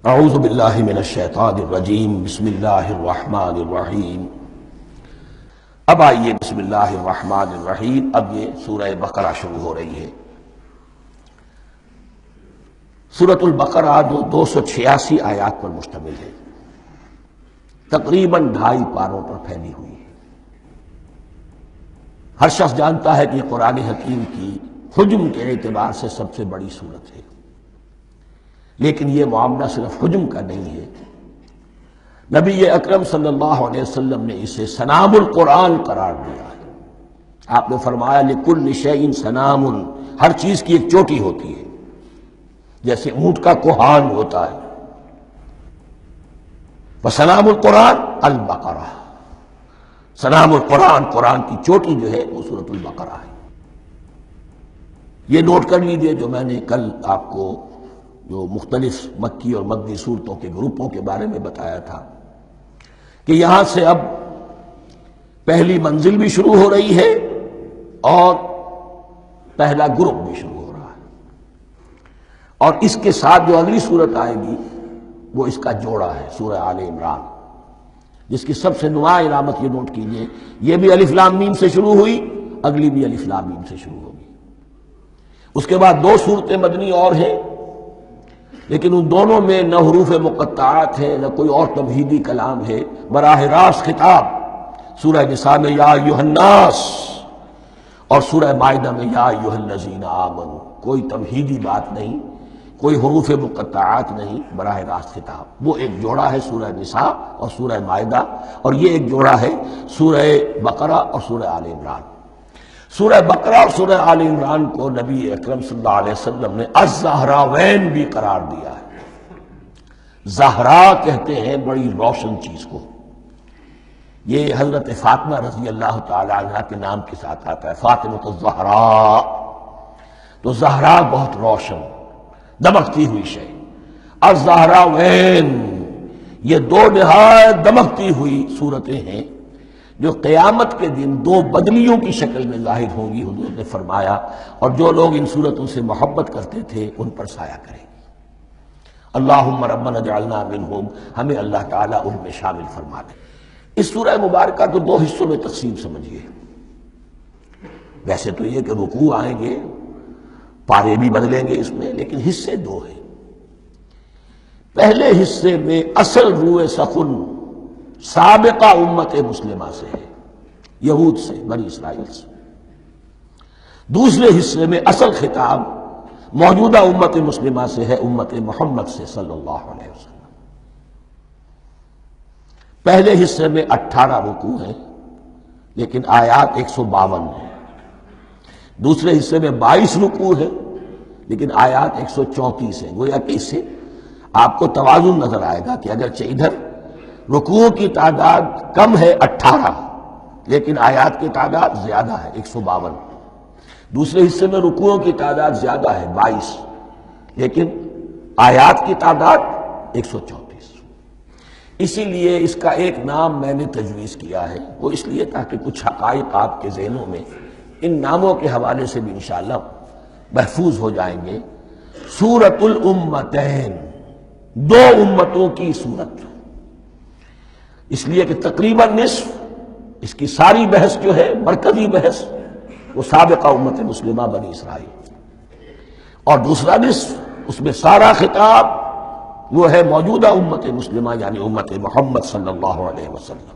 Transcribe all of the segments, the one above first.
اعوذ باللہ من الشیطان الرجیم بسم اللہ الرحمن الرحیم۔ اب آئیے بسم اللہ الرحمن الرحیم، اب یہ سورہ بقرہ شروع ہو رہی ہے۔ سورۃ البقرہ جو 286 آیات پر مشتمل ہے، تقریباً 2.5 پاروں پر پھیلی ہوئی ہے۔ ہر شخص جانتا ہے کہ یہ قرآن حکیم کی حجم کے اعتبار سے سب سے بڑی سورت ہے، لیکن یہ معاملہ صرف حجم کا نہیں ہے۔ نبی اکرم صلی اللہ علیہ وسلم نے اسے سنام القرآن قرار دیا ہے۔ آپ نے فرمایا لکل شیء سنام، ہر چیز کی ایک چوٹی ہوتی ہے، جیسے اونٹ کا کوہان ہوتا ہے۔ وسنام القرآن البقرہ، سنام القرآن، قرآن کی چوٹی جو ہے وہ سورۃ البقرہ ہے۔ یہ نوٹ کر لیجئے جو میں نے کل آپ کو جو مختلف مکی اور مدنی صورتوں کے گروپوں کے بارے میں بتایا تھا کہ یہاں سے اب پہلی منزل بھی شروع ہو رہی ہے اور پہلا گروپ بھی شروع ہو رہا ہے، اور اس کے ساتھ جو اگلی صورت آئے گی وہ اس کا جوڑا ہے، سورہ آل عمران، جس کی سب سے نمایاں علامت یہ نوٹ کیجئے، یہ بھی الف لام میم سے شروع ہوئی، اگلی بھی الف لام میم سے شروع ہوگی۔ اس کے بعد 2 صورتیں مدنی اور ہیں، لیکن ان دونوں میں نہ حروف مقطعات ہے نہ کوئی اور تمہیدی کلام ہے، براہ راست خطاب سورہ نساء میں یا ایھا الناس اور سورہ مائدہ میں یا ایھا الذین آمنوا، کوئی تمہیدی بات نہیں، کوئی حروف مقطعات نہیں، براہ راست خطاب۔ وہ ایک جوڑا ہے سورہ نساء اور سورہ مائدہ، اور یہ ایک جوڑا ہے سورہ بقرہ اور سورہ آل عمران۔ سورہ بقرہ اور سورہ آل عمران کو نبی اکرم صلی اللہ علیہ وسلم نے الزہراوین بھی قرار دیا ہے۔ زہرا کہتے ہیں بڑی روشن چیز کو، یہ حضرت فاطمہ رضی اللہ تعالی عنہ کے نام کے ساتھ آتا ہے، فاطمہ الزہراء، تو زہرا بہت روشن دمکتی ہوئی شے۔ الزہراوین، یہ 2 نہایت دمکتی ہوئی صورتیں ہیں جو قیامت کے دن 2 بدلیوں کی شکل میں ظاہر ہوں گی، حضور نے فرمایا، اور جو لوگ ان صورتوں سے محبت کرتے تھے ان پر سایہ کریں گی۔ اللہم ربنا اجعلنا منہم، ہمیں اللہ تعالیٰ ان میں شامل فرما دے۔ اس سورہ مبارکہ کو 2 حصوں میں تقسیم سمجھیے۔ ویسے تو یہ کہ رکوع آئیں گے، پارے بھی بدلیں گے اس میں، لیکن حصے 2 ہیں۔ پہلے حصے میں اصل روح سخن سابقہ امت مسلمہ سے ہے، یہود سے، بنی اسرائیل سے۔ دوسرے حصے میں اصل خطاب موجودہ امت مسلمہ سے ہے، امت محمد سے صلی اللہ علیہ وسلم۔ پہلے حصے میں 18 رکوع ہیں لیکن آیات 152 ہیں۔ دوسرے حصے میں 22 رکوع ہیں لیکن آیات 134 ہیں۔ گویا کہ اس سے آپ کو توازن نظر آئے گا کہ اگرچہ ادھر رکوع کی تعداد کم ہے 18، لیکن آیات کی تعداد زیادہ ہے 152۔ دوسرے حصے میں رکوعوں کی تعداد زیادہ ہے 22، لیکن آیات کی تعداد 134۔ اسی لیے اس کا ایک نام میں نے تجویز کیا ہے، وہ اس لیے تاکہ کچھ حقائق آپ کے ذہنوں میں ان ناموں کے حوالے سے بھی انشاءاللہ محفوظ ہو جائیں گے۔ سورۃ الامتین، 2 امتوں کی سورت، اس لیے کہ تقریباً نصف اس کی ساری بحث جو ہے، مرکزی بحث، وہ سابقہ امت مسلمہ بنی اسرائیل، اور دوسرا نصف اس میں سارا خطاب وہ ہے موجودہ امت مسلمہ یعنی امت محمد صلی اللہ علیہ وسلم۔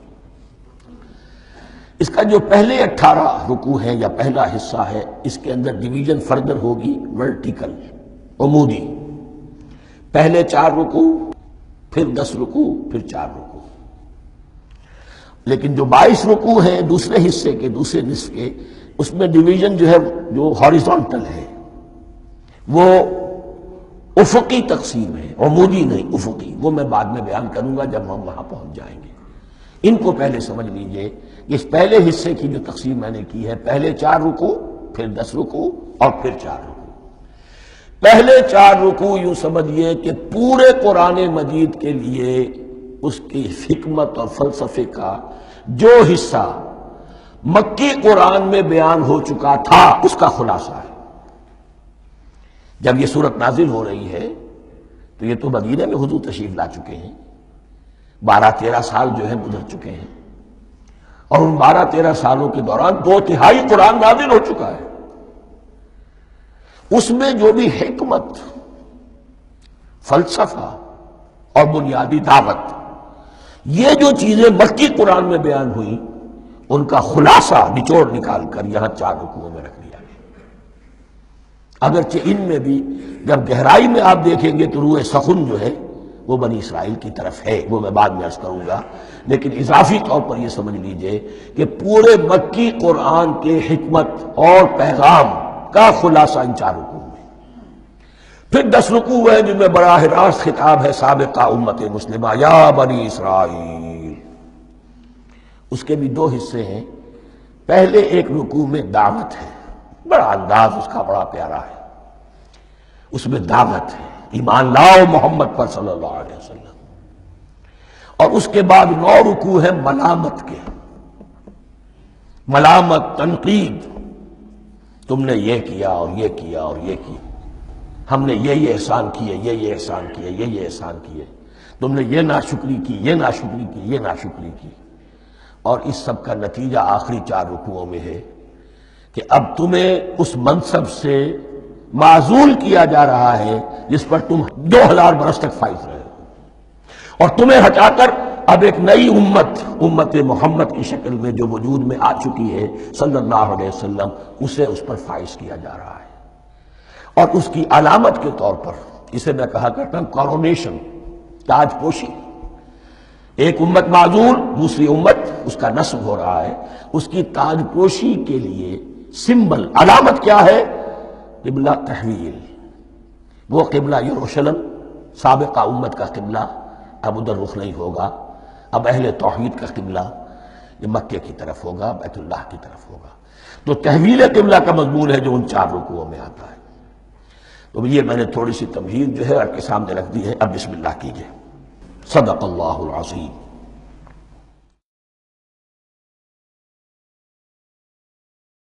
اس کا جو پہلے 18 رکوع ہیں یا پہلا حصہ ہے، اس کے اندر ڈویژن فردر ہوگی ورٹیکل، عمودی۔ پہلے 4 رکوع، پھر 10 رکوع، پھر 4 رکوع۔ لیکن جو 22 رکوع ہیں دوسرے حصے کے، دوسرے نصف کے، اس میں ڈویژن جو ہے جو ہاریزونٹل ہے، وہ افقی تقسیم ہے، عمودی نہیں، افقی۔ وہ میں بعد میں بیان کروں گا جب ہم وہاں پہنچ جائیں گے۔ ان کو پہلے سمجھ لیجئے کہ اس پہلے حصے کی جو تقسیم میں نے کی ہے، پہلے 4 رکوع، پھر 10 رکوع اور پھر 4 رکوع۔ پہلے 4 رکوع یوں سمجھیے کہ پورے قرآن مجید کے لیے اس کی حکمت اور فلسفے کا جو حصہ مکی قرآن میں بیان ہو چکا تھا اس کا خلاصہ ہے۔ جب یہ صورت نازل ہو رہی ہے تو یہ تو مدینہ میں حضور تشریف لا چکے ہیں، 12-13 سال جو ہے گزر چکے ہیں، اور ان 12-13 سالوں کے دوران 2/3 قرآن نازل ہو چکا ہے۔ اس میں جو بھی حکمت، فلسفہ اور بنیادی دعوت، یہ جو چیزیں مکی قرآن میں بیان ہوئی، ان کا خلاصہ نچوڑ نکال کر یہاں 4 رکوعوں میں رکھ دیا گیا۔ اگرچہ ان میں بھی جب گہرائی میں آپ دیکھیں گے تو روح سخن جو ہے وہ بنی اسرائیل کی طرف ہے، وہ میں بعد میں عرض کروں گا، لیکن اضافی طور پر یہ سمجھ لیجئے کہ پورے مکی قرآن کے حکمت اور پیغام کا خلاصہ ان 4 رکوعوں میں۔ پھر 10 رکوع ہیں جن میں براہ راست خطاب ہے سابقہ امت مسلمہ، یا بنی اسرائیل۔ اس کے بھی 2 حصے ہیں۔ پہلے ایک رکوع میں دعوت ہے، بڑا انداز اس کا بڑا پیارا ہے، اس میں دعوت ہے، ایمان لاؤ محمد پر صلی اللہ علیہ وسلم۔ اور اس کے بعد 9 رکوع ہیں ملامت کے، ملامت، تنقید، تم نے یہ کیا اور یہ کیا اور یہ کیا، ہم نے یہ احسان کیے، یہ احسان کیے، یہ احسان کیے، تم نے یہ ناشکری کی، یہ ناشکری کی، یہ ناشکری کی۔ اور اس سب کا نتیجہ آخری 4 رکوعوں میں ہے کہ اب تمہیں اس منصب سے معزول کیا جا رہا ہے جس پر تم 2000 برس تک فائز رہے ہو، اور تمہیں ہٹا کر اب ایک نئی امت محمد کی شکل میں جو وجود میں آ چکی ہے صلی اللہ علیہ وسلم، اسے اس پر فائز کیا جا رہا ہے۔ اور اس کی علامت کے طور پر اسے میں کہا کرتا ہوں کورونیشن، تاج پوشی۔ ایک امت معزول، دوسری امت اس کا نصب ہو رہا ہے، اس کی تاج پوشی کے لیے سمبل، علامت کیا ہے؟ قبلہ تحویل۔ وہ قبلہ یروشلم سابقہ امت کا قبلہ اب ادھر رخ نہیں ہوگا، اب اہل توحید کا قبلہ یہ مکے کی طرف ہوگا، بیت اللہ کی طرف ہوگا۔ تو تحویل قبلہ کا مضمون ہے جو ان 4 رکوعوں میں آتا ہے۔ تو یہ میں نے تھوڑی سی تمہید جو ہے آپ کے سامنے رکھ دی ہے۔ اب بسم اللہ کیجئے۔ صدق اللہ العظیم۔